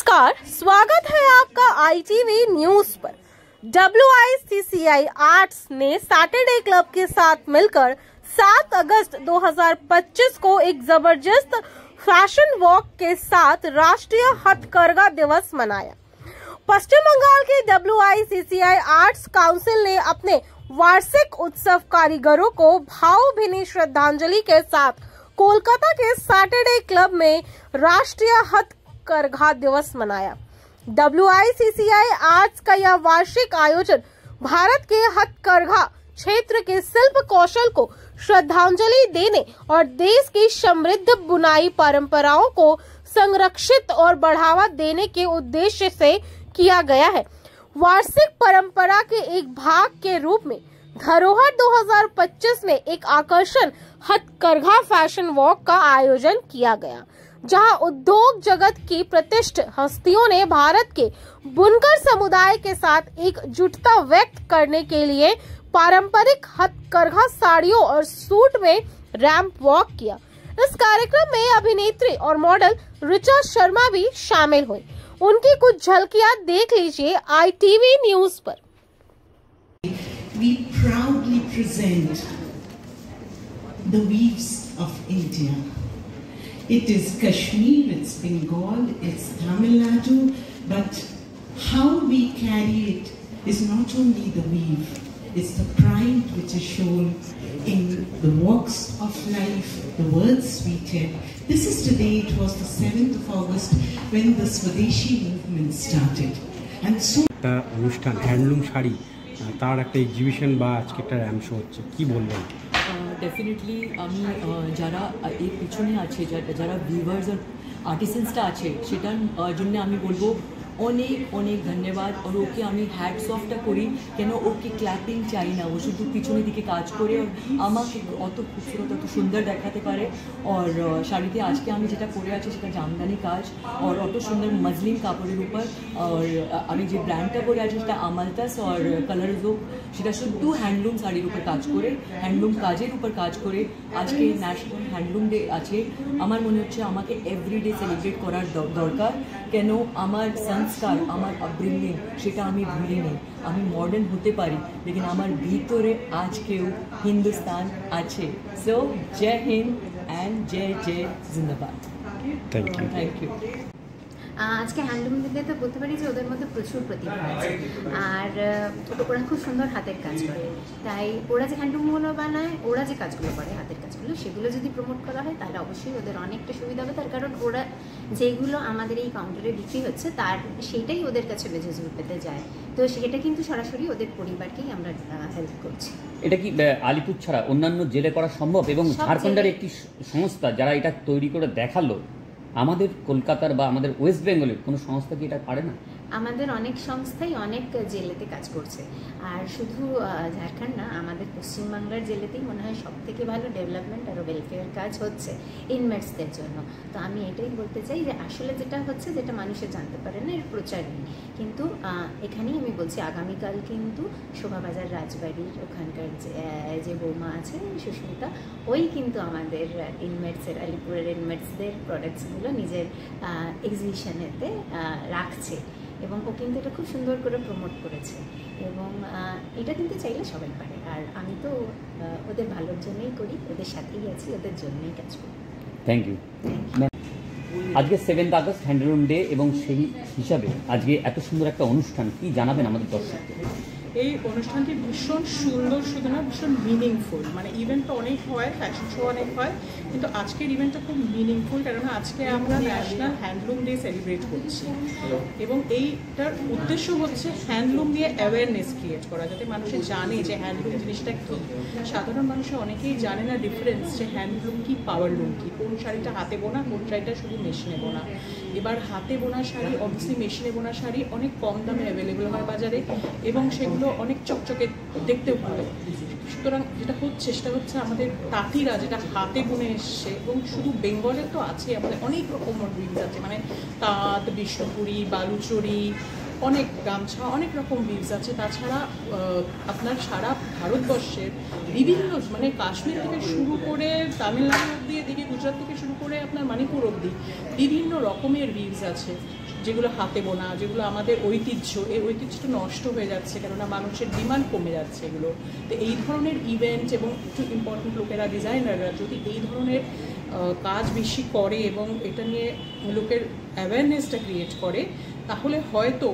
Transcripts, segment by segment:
नमस्कार, स्वागत है आपका ITV न्यूज पर। WICCI आर्ट्स ने सैटरडे क्लब के साथ मिलकर 7 अगस्त 2025 को एक जबरदस्त फैशन वॉक के साथ राष्ट्रीय हथकरघा दिवस मनाया। पश्चिम बंगाल के WICCI आर्ट्स काउंसिल ने अपने वार्षिक उत्सव कारीगरों को भावभीनी श्रद्धांजलि के साथ कोलकाता के सैटरडे क्लब में राष्ट्रीय हथकरघा दिवस मनाया। WICCI आर्ट्स का यह वार्षिक आयोजन भारत के हथकरघा क्षेत्र के शिल्प कौशल को श्रद्धांजलि देने और देश की समृद्ध बुनाई परंपराओं को संरक्षित और बढ़ावा देने के उद्देश्य से किया गया है। वार्षिक परंपरा के एक भाग के रूप में धरोहर 2025 में एक आकर्षण हथकरघा फैशन वॉक का आयोजन किया गया, जहां उद्योग जगत की प्रतिष्ठित हस्तियों ने भारत के बुनकर समुदाय के साथ एकजुटता व्यक्त करने के लिए पारंपरिक हथकरघा साड़ियों और सूट में रैंप वॉक किया। इस कार्यक्रम में अभिनेत्री और मॉडल ऋचा शर्मा भी शामिल हुई। उनकी कुछ झलकियां देख लीजिए ITV न्यूज पर। We proudly present the weaves of India. It is Kashmir, it's Bengal, it's Tamil Nadu, but how we carry it is not only the weave, it's the pride which is shown in the walks of life, the words we tell. This is today, it was the 7th of August when the Swadeshi movement started. And so অনুষ্ঠান handloom sari তার একটা exhibition বা আজকে একটা ramp show হচ্ছে, কি বলবেন? Definitely আমি যারা এর পিছনে আছে, যারা ভিউয়ার্স আর আর্টিসানসটা আছে, সেটার জন্য আমি বলবো অনেক অনেক ধন্যবাদ। আর ওকে আমি হ্যাটস অফটা করি, কেন ওকে ক্ল্যাপিং চাই না, ও শুধু পিছনের দিকে কাজ করে আর আমাকে অত খুবসুরত অত সুন্দর দেখাতে পারে। আর শাড়িতে আজকে আমি যেটা পরে আছি সেটা জামদানি কাজ আর অত সুন্দর মজলিন কাপড়ের উপর। আর আমি যে ব্র্যান্ডটা পরে আছি সেটা আমালতাস আর কালারজো, সেটা শুধু হ্যান্ডলুম শাড়ির উপর কাজ করে, হ্যান্ডলুম কাজের উপর কাজ করে। আজকে ন্যাশনাল হ্যান্ডলুম ডে আছে, আমার মনে হচ্ছে আমাকে এভরিডে সেলিব্রেট করার দরকার, কেন আমার সংস্কার, আমার আপব্রিঙ্গিং সেটা আমি ভুলিনি। আমি মডার্ন হতে পারি, লেকিন আমার ভিতরে আজকেও হিন্দুস্তান আছে। সো জয় হিন্দ অ্যান্ড জয় জয় জিন্দাবাদ। Thank you. আজকে হ্যান্ডলুম দিতে তো বলতে পারি যে ওদের মধ্যে প্রচুর প্রতিভা আছে, আর ওরা খুব সুন্দর হাতের কাজ করে। তাই ওরা যে হ্যান্ডলুমগুলো বানায়, ওরা যে কাজগুলো করে হাতের কাজগুলো, সেগুলো যদি প্রমোট করা হয় তাহলে অবশ্যই ওদের অনেকটা সুবিধা হবে। তার কারণ ওরা যেগুলো আমাদের এই কাউন্টারে বিক্রি হচ্ছে তার সেইটাই ওদের কাছে বেজে পেতে যায়, তো সেটা কিন্তু সরাসরি ওদের পরিবারকেই আমরা হেল্প করছি। এটা কি আলিপুর ছাড়া অন্যান্য জেলে করা সম্ভব? এবং ঝাড়খণ্ডের একটি সংস্থা যারা এটা তৈরি করে দেখালো, আমাদের কলকাতার বা আমাদের ওয়েস্ট বেঙ্গলের কোনো সংস্থা কি এটা পারে না? আমাদের অনেক সংস্থাই অনেক জেলেতে কাজ করছে, আর শুধু ঝাড়খণ্ড না, আমাদের পশ্চিমবাংলার জেলেতেই মনে হয় সব থেকে ভালো ডেভেলপমেন্ট আর ওয়েলফেয়ার কাজ হচ্ছে ইনমেটসদের জন্য। তো আমি এটাই বলতে চাই যে আসলে যেটা হচ্ছে, যেটা মানুষের জানতে পারে না, এর প্রচার নেই। কিন্তু এখানেই আমি বলছি, আগামীকাল কিন্তু শোভাবাজার রাজবাড়ির ওখানকার যে বৌমা আছে সুস্মিতা, ওই কিন্তু আমাদের ইনমেটসের, আলিপুরের ইনমেটসদের প্রোডাক্টসগুলো নিজের এক্সিবিশনেতে রাখছে, এবং ও কিন্তু এটা খুব সুন্দর করে প্রমোট করেছে। এবং এটা কিন্তু চাইলে সবাই পারে, আর আমি তো ওদের ভালোর জন্যই করি, ওদের সাথেই আছি, ওদের জন্যই কাজ করি। Thank you. আজকে 7th আগস্ট হ্যান্ডলুম ডে, এবং সেই হিসাবে আজকে এত সুন্দর একটা অনুষ্ঠান, কি জানাবেন আমাদের দর্শকদের? এই অনুষ্ঠানটি ভীষণ সুন্দর, শুধু না ভীষণ মিনিংফুল। মানে ইভেন্টটা অনেক হয়, ফ্যাশন শো অনেক হয়, কিন্তু আজকের ইভেন্টটা খুব মিনিংফুল, কারণ আজকে আমরা ন্যাশনাল হ্যান্ডলুম ডে সেলিব্রেট করছি, এবং এইটার উদ্দেশ্য হচ্ছে হ্যান্ডলুম নিয়ে অ্যাওয়ারনেস ক্রিয়েট করা, যাতে মানুষে জানে যে হ্যান্ডলুম জিনিসটা কী। সাধারণ মানুষে অনেকেই জানে না ডিফারেন্স, যে হ্যান্ডলুম কী, পাওয়ারলুম কী, কোন শাড়িটা হাতে বোনা, কোন শাড়িটা শুধু মেশিনে বোনা। এবার হাতে বোনা শাড়ি, অবভিয়াসলি মেশিনে বোনা শাড়ি অনেক কম দামে অ্যাভেলেবেল হয় বাজারে, এবং সেগুলো অনেক চকচকে দেখতেও ভালো। সুতরাং যেটা হচ্ছে সেটা হচ্ছে আমাদের তাঁতিরা যেটা হাতে বুনে এসছে, এবং শুধু বেঙ্গলে তো আছে, আমাদের অনেক রকম উইভস আছে, মানে তাঁত, বিষ্ণুপুরি, বালুচরি, অনেক গামছা, অনেক রকম উইভস আছে। তাছাড়া আপনার সারা ভারতবর্ষের বিভিন্ন, মানে কাশ্মীর থেকে শুরু করে তামিলনাড়ু অব্দি, এদিকে গুজরাট থেকে শুরু করে আপনার মণিপুর অবধি বিভিন্ন রকমের উইভস আছে, যেগুলো হাতে বোনা, যেগুলো আমাদের ঐতিহ্য, এই ঐতিহ্যটা নষ্ট হয়ে যাচ্ছে কেননা মানুষের ডিমান্ড কমে যাচ্ছে এগুলো। তো এই ধরনের ইভেন্ট এবং একটু ইম্পর্টেন্ট লোকেরা, ডিজাইনাররা যদি এই ধরনের কাজ বেশি করে এবং এটা নিয়ে লোকের অ্যাওয়ারনেসটা ক্রিয়েট করে, তাহলে হয়তো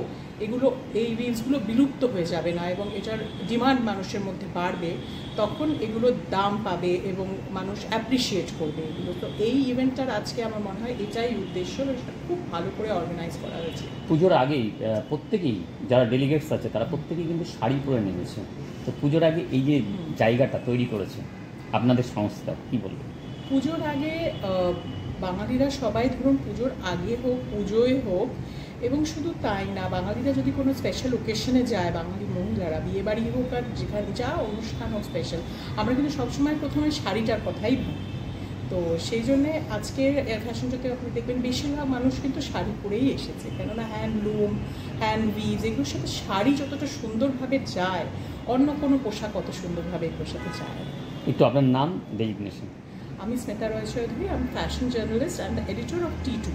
এগুলো, এই উইভসগুলো বিলুপ্ত হয়ে যাবে না এবং এটার ডিমান্ড মানুষের মধ্যে বাড়বে, তখন এগুলোর দাম পাবে এবং মানুষ অ্যাপ্রিসিয়েট করবে এগুলো। তো এই ইভেন্টটার আজকে আমার মনে হয় এটাই উদ্দেশ্য, এটা খুব ভালো করে অর্গানাইজ করা হয়েছে। পুজোর আগেই প্রত্যেকেই যারা ডেলিগেটস আছে তারা প্রত্যেকেই কিন্তু শাড়ি পরে নেমেছে। তো পুজোর আগে এই যে জায়গাটা তৈরি করেছে আপনাদের সংস্থা, কি বলবেন? পুজোর আগে বাঙালিরা সবাই ধরুন পুজোর আগে হোক, পুজোয় হোক, এবং শুধু তাই না, বাঙালিরা যদি কোনো স্পেশাল ওকেশনে যায়, বাঙালি মহিলারা বিয়েবাড়ি হোক আর যেখানে যা অনুষ্ঠান হোক স্পেশাল, আমরা কিন্তু সবসময় প্রথমে শাড়িটার কথাই ভাবি। তো সেই জন্যে আজকের ফ্যাশন শোতে আপনি দেখবেন বেশিরভাগ মানুষ কিন্তু শাড়ি পরেই এসেছে, কেননা হ্যান্ডলুম, হ্যান্ড উইভস এগুলোর সাথে শাড়ি যতটা সুন্দরভাবে যায়, অন্য কোনো পোশাক অত সুন্দরভাবে এগুলোর সাথে যায়। একটু আপনার নাম, ডেজিগনেশন? আমি স্মিতা রয় চৌধুরী, আমি fashion journalist and the editor of T2।